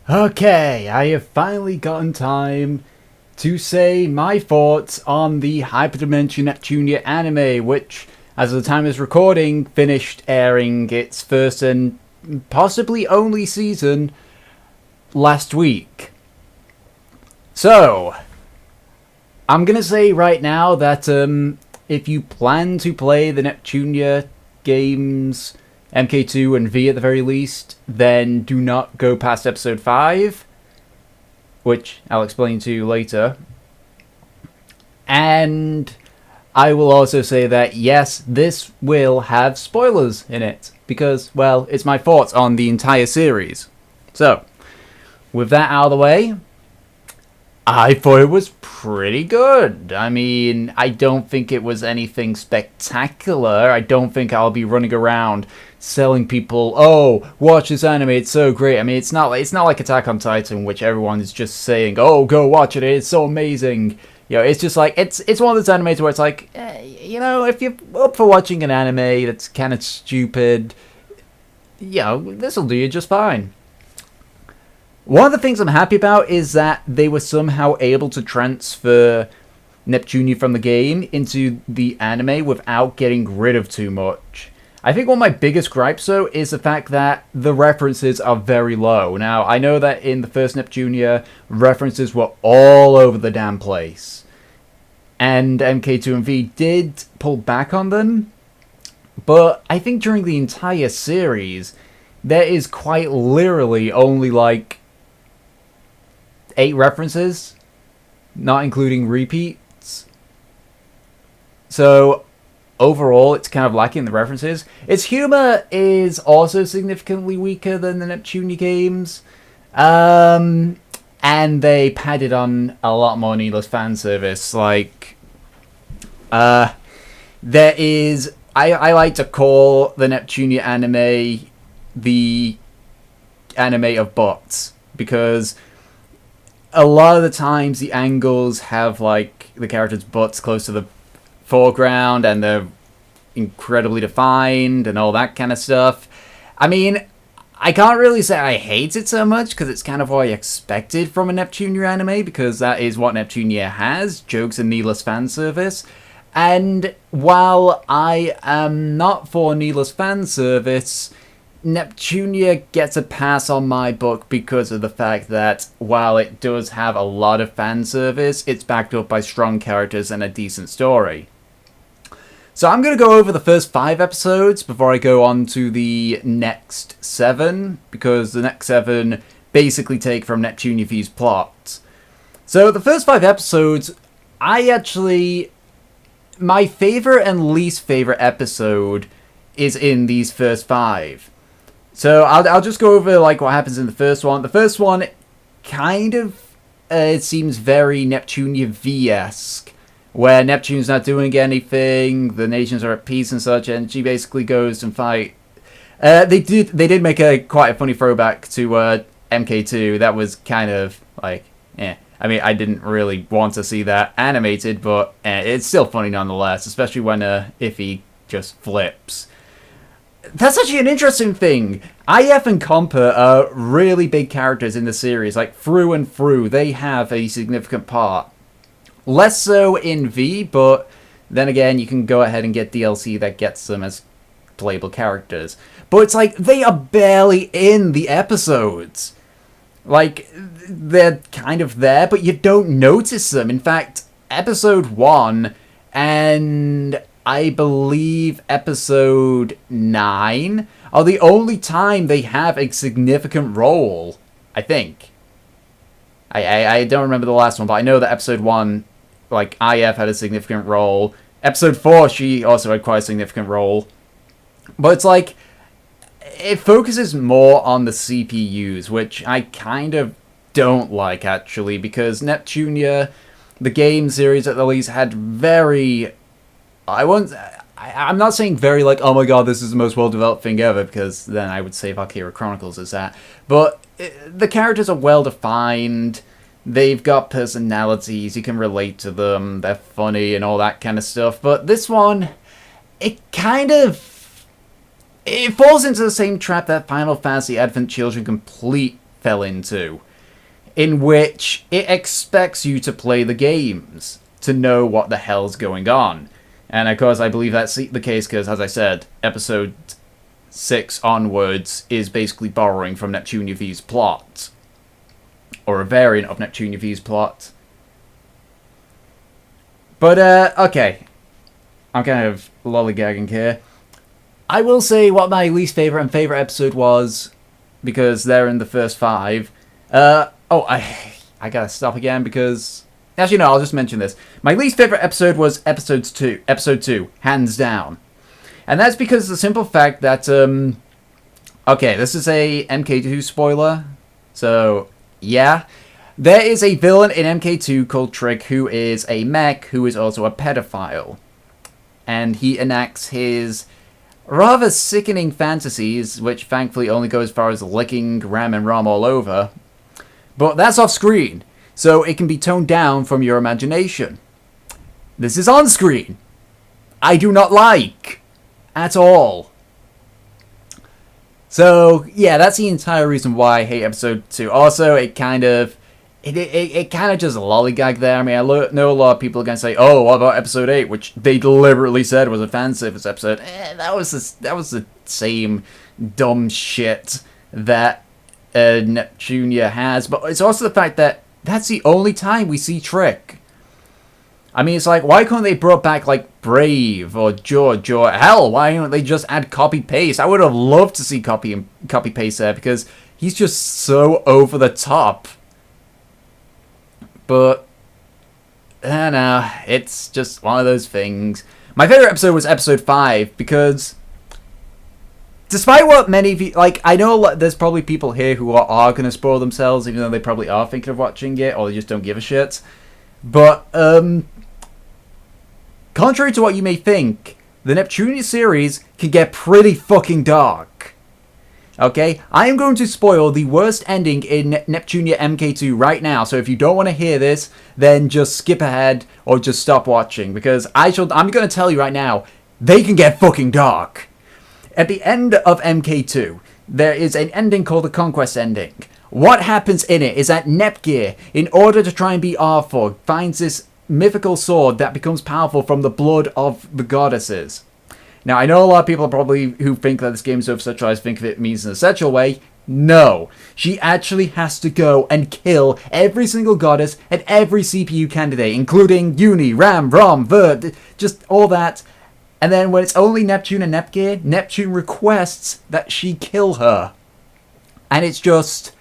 Okay, I have finally gotten time to say my thoughts on the Hyperdimension Neptunia anime, which, as of the time of this recording, finished airing its first and possibly only season last week. So, I'm gonna say right now that if you plan to play the Neptunia games, MK2 and V at the very least, then do not go past episode 5, which I'll explain to you later. And I will also say that yes, this will have spoilers in it, because, well, it's my thoughts on the entire series. So, with that out of the way, I thought it was pretty good. I mean, I don't think it was anything spectacular. I don't think I'll be running around selling people, "Oh, watch this anime, it's so great." I mean, it's not like Attack on Titan, which everyone is just saying, "Oh, go watch it, it's so amazing." You know, it's just like it's one of those animes where it's like, if you're up for watching an anime that's kind of stupid, this'll do you just fine. One of the things I'm happy about is that they were somehow able to transfer Neptunia from the game into the anime without getting rid of too much. I think one of my biggest gripes, though, is the fact that the references are very low. Now, I know that in the first Neptunia, references were all over the damn place. And MK2 and V did pull back on them. But I think during the entire series, there is quite literally only like 8 references, not including repeats. So overall, it's kind of lacking in the references. Its humor is also significantly weaker than the Neptunia games. And they padded on a lot more needless fan service. Like, there is... I like to call the Neptunia anime the anime of bots, because a lot of the times the angles have like the characters' butts close to the foreground and they're incredibly defined and all that kind of stuff. I mean, I can't really say I hate it so much, because it's kind of what I expected from a Neptunia anime, because that is what Neptunia has, jokes and needless fan service. And while I am not for needless fan service, Neptunia gets a pass on my book because of the fact that while it does have a lot of fan service, it's backed up by strong characters and a decent story. So I'm going to go over the first 5 episodes before I go on to the next 7, because the next 7 basically take from Neptunia V's plot. So the first 5 episodes, my favorite and least favorite episode is in these first 5. So I'll just go over like what happens in the first one. The first one kind of it seems very Neptunia V-esque, where Neptune's not doing anything, the nations are at peace and such, and she basically goes and fight. They did make quite a funny throwback to MK2. That was kind of like, I mean, I didn't really want to see that animated, but it's still funny nonetheless, especially when Iffy just flips. That's actually an interesting thing. IF and Compa are really big characters in the series. Like, through and through, they have a significant part. Less so in V, but then again, you can go ahead and get DLC that gets them as playable characters. But it's like, they are barely in the episodes. Like, they're kind of there, but you don't notice them. In fact, episode 1 and I believe episode 9 are the only time they have a significant role, I think. I don't remember the last one, but I know that episode 1, like, IF had a significant role. Episode 4, she also had quite a significant role. But it's like, it focuses more on the CPUs, which I kind of don't like, actually, because Neptunia, the game series at least, had very... I'm not saying very like, oh my god, this is the most well-developed thing ever, because then I would say Valkyria Chronicles is that. But the characters are well-defined, they've got personalities, you can relate to them, they're funny and all that kind of stuff. But this one, it falls into the same trap that Final Fantasy Advent Children complete fell into, in which it expects you to play the games to know what the hell's going on. And of course, I believe that's the case because, as I said, episode 6 onwards is basically borrowing from Neptunia V's plot, or a variant of Neptunia V's plot. But, okay. I'm kind of lollygagging here. I will say what my least favourite and favourite episode was, because they're in the first 5. I gotta stop again because... Actually, no, I'll just mention this. My least favourite episode was episode 2, hands down. And that's because of the simple fact that, okay, this is a MK2 spoiler, so, yeah. There is a villain in MK2 called Trick who is a mech who is also a pedophile. And he enacts his rather sickening fantasies, which thankfully only go as far as licking Ram and Rom all over. But that's off screen, so it can be toned down from your imagination. This is on screen. I do not like at all. So, yeah, that's the entire reason why I hate episode 2. Also, it kind of just lollygag there. I mean, I know a lot of people are going to say, oh, what about episode 8, which they deliberately said was a fan service episode. That was the same dumb shit that Neptunia has. But it's also the fact that that's the only time we see Trick. I mean, it's like, why couldn't they brought back, like, Brave or George or hell, why don't they just add copy-paste? I would have loved to see copy-paste there because he's just so over the top. But, I don't know, it's just one of those things. My favorite episode was episode 5 because, despite what many of you, like, I know there's probably people here who are going to spoil themselves, even though they probably are thinking of watching it, or they just don't give a shit. But, contrary to what you may think, the Neptunia series can get pretty fucking dark. Okay? I am going to spoil the worst ending in Neptunia MK2 right now, so if you don't want to hear this, then just skip ahead or just stop watching, because I'm going to tell you right now, they can get fucking dark. At the end of MK2, there is an ending called the Conquest ending. What happens in it is that Nepgear, in order to try and beat Arthur, finds this mythical sword that becomes powerful from the blood of the goddesses. Now, I know a lot of people probably who think that this game is over-sexualized think of it means in a sexual way. No. She actually has to go and kill every single goddess and every CPU candidate, including Uni, Ram, Rom, Vert, just all that. And then when it's only Neptune and Nepgear, Neptune requests that she kill her. And it's just...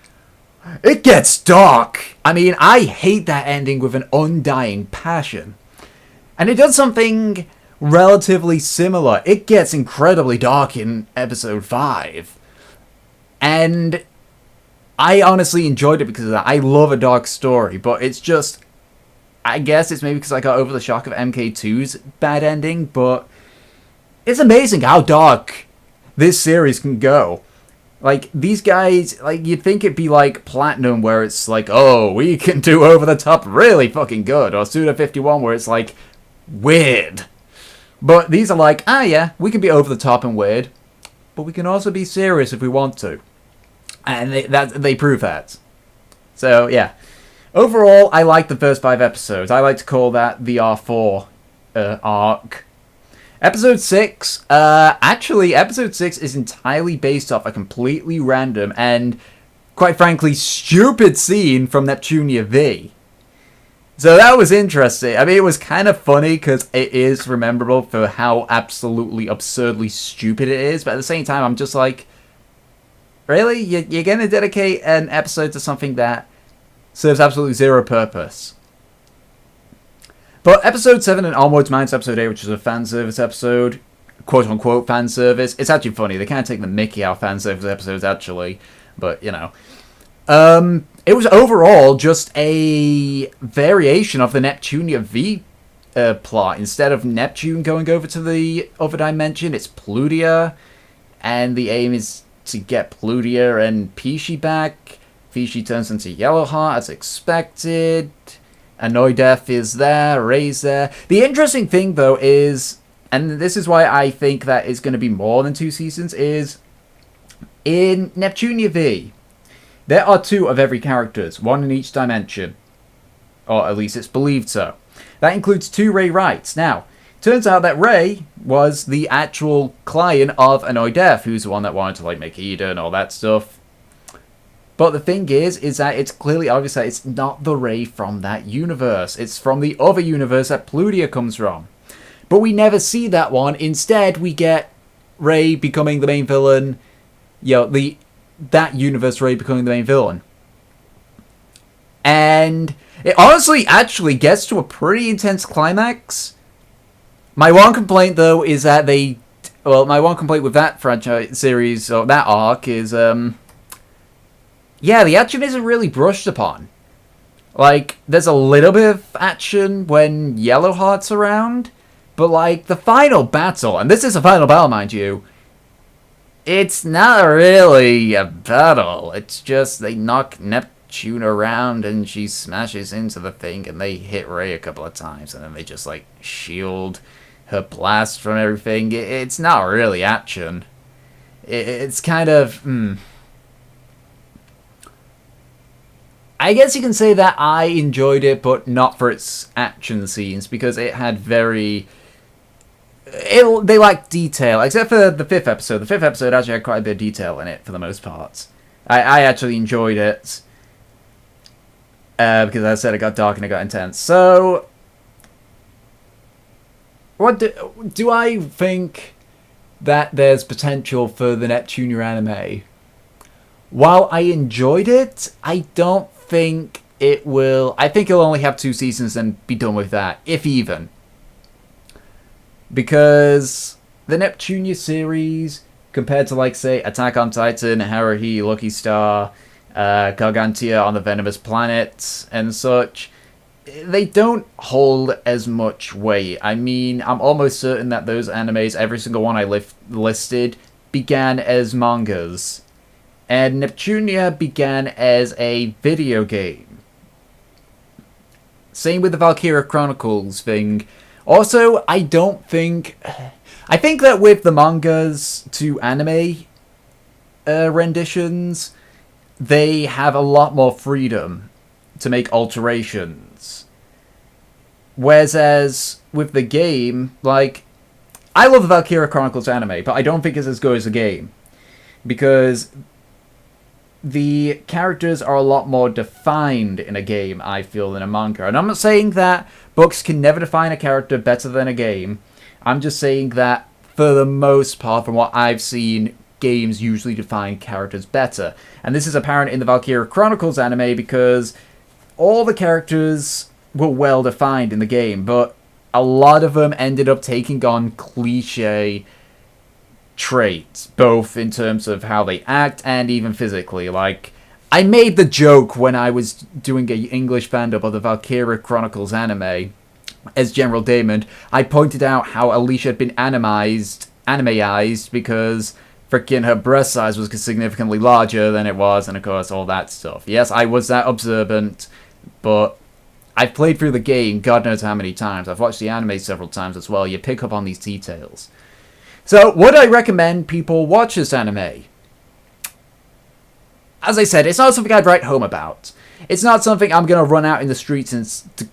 it gets dark. I mean, I hate that ending with an undying passion. And it does something relatively similar. It gets incredibly dark in episode 5. And I honestly enjoyed it because of that. I love a dark story, but it's just... I guess it's maybe because I got over the shock of MK2's bad ending, but it's amazing how dark this series can go. Like, these guys, like, you'd think it'd be like Platinum, where it's like, oh, we can do over-the-top really fucking good, or Suda51, where it's like, weird. But these are like, yeah, we can be over-the-top and weird, but we can also be serious if we want to. And they prove that. So, yeah. Overall, I like the first 5 episodes. I like to call that the R4 arc. Episode 6, actually, episode 6 is entirely based off a completely random and, quite frankly, stupid scene from Neptunia V. So that was interesting. I mean, it was kind of funny because it is rememberable for how absolutely absurdly stupid it is, but at the same time, I'm just like, really? You're going to dedicate an episode to something that serves absolutely zero purpose? But episode 7 and onwards, minus episode 8, which is a fan service episode, quote-unquote fan service, it's actually funny. They kind of take the mickey out of fan service episodes, actually, but, you know. It was overall just a variation of the Neptunia V plot. Instead of Neptune going over to the other dimension, it's Plutia, and the aim is to get Plutia and Pishi back. Pishi turns into Yellowheart as expected. Anoidef is there, Ray's there. The interesting thing, though, is, and this is why I think that it's going to be more than 2 seasons, is in Neptunia V, There are 2 of every characters, 1 in each dimension. Or at least it's believed so. That includes 2 Ray Wrights. Now, turns out that Ray was the actual client of Anoidef, who's the one that wanted to, like, make Eden and all that stuff. But the thing is that it's clearly obvious that it's not the Ray from that universe. It's from the other universe that Plutia comes from. But we never see that one. Instead, we get Ray becoming the main villain. You know, that universe Ray becoming the main villain. And it honestly actually gets to a pretty intense climax. My one complaint, though, is that my one complaint with that franchise series, or that arc, is, yeah, the action isn't really brushed upon. Like, there's a little bit of action when Yellowheart's around, but, like, the final battle, and this is a final battle, mind you, it's not really a battle. It's just they knock Neptune around and she smashes into the thing and they hit Ray a couple of times and then they just, like, shield her blast from everything. It's not really action. It's kind of... I guess you can say that I enjoyed it, but not for its action scenes, because it had very... they lacked detail, except for the 5th episode. The 5th episode actually had quite a bit of detail in it, for the most part. I actually enjoyed it. Because as I said, it got dark and it got intense. So... what do I think that there's potential for the Neptunia anime? While I enjoyed it, I don't think it will... I think it'll only have 2 seasons and be done with that, if even. Because the Neptunia series, compared to, like, say, Attack on Titan, Haruhi, Lucky Star, Gargantia on the Venomous Planet, and such, they don't hold as much weight. I mean, I'm almost certain that those animes, every single one I listed, began as mangas. And Neptunia began as a video game. Same with the Valkyria Chronicles thing. Also, I think that with the mangas to anime renditions, they have a lot more freedom to make alterations. Whereas with the game, like, I love the Valkyria Chronicles anime, but I don't think it's as good as the game. Because the characters are a lot more defined in a game, I feel, than a manga. And I'm not saying that books can never define a character better than a game. I'm just saying that, for the most part, from what I've seen, games usually define characters better. And this is apparent in the Valkyria Chronicles anime because all the characters were well defined in the game, but a lot of them ended up taking on cliche traits, both in terms of how they act and even physically. Like, I made the joke when I was doing an English fandub of the Valkyria Chronicles anime as General Damon. I pointed out how Alicia had been animeized because freaking her breast size was significantly larger than it was, and of course all that stuff. Yes, I was that observant, but I've played through the game God knows how many times. I've watched the anime several times as well. You pick up on these details. So, would I recommend people watch this anime? As I said, it's not something I'd write home about. It's not something I'm going to run out in the streets and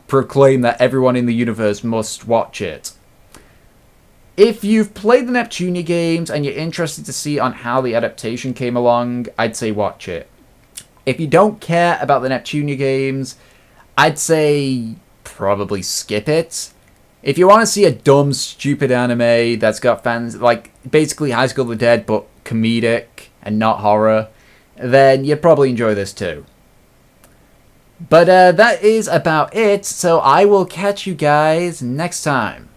proclaim that everyone in the universe must watch it. If you've played the Neptunia games and you're interested to see on how the adaptation came along, I'd say watch it. If you don't care about the Neptunia games, I'd say probably skip it. If you want to see a dumb, stupid anime that's got fans, like, basically High School of the Dead, but comedic and not horror, then you'd probably enjoy this too. But that is about it, so I will catch you guys next time.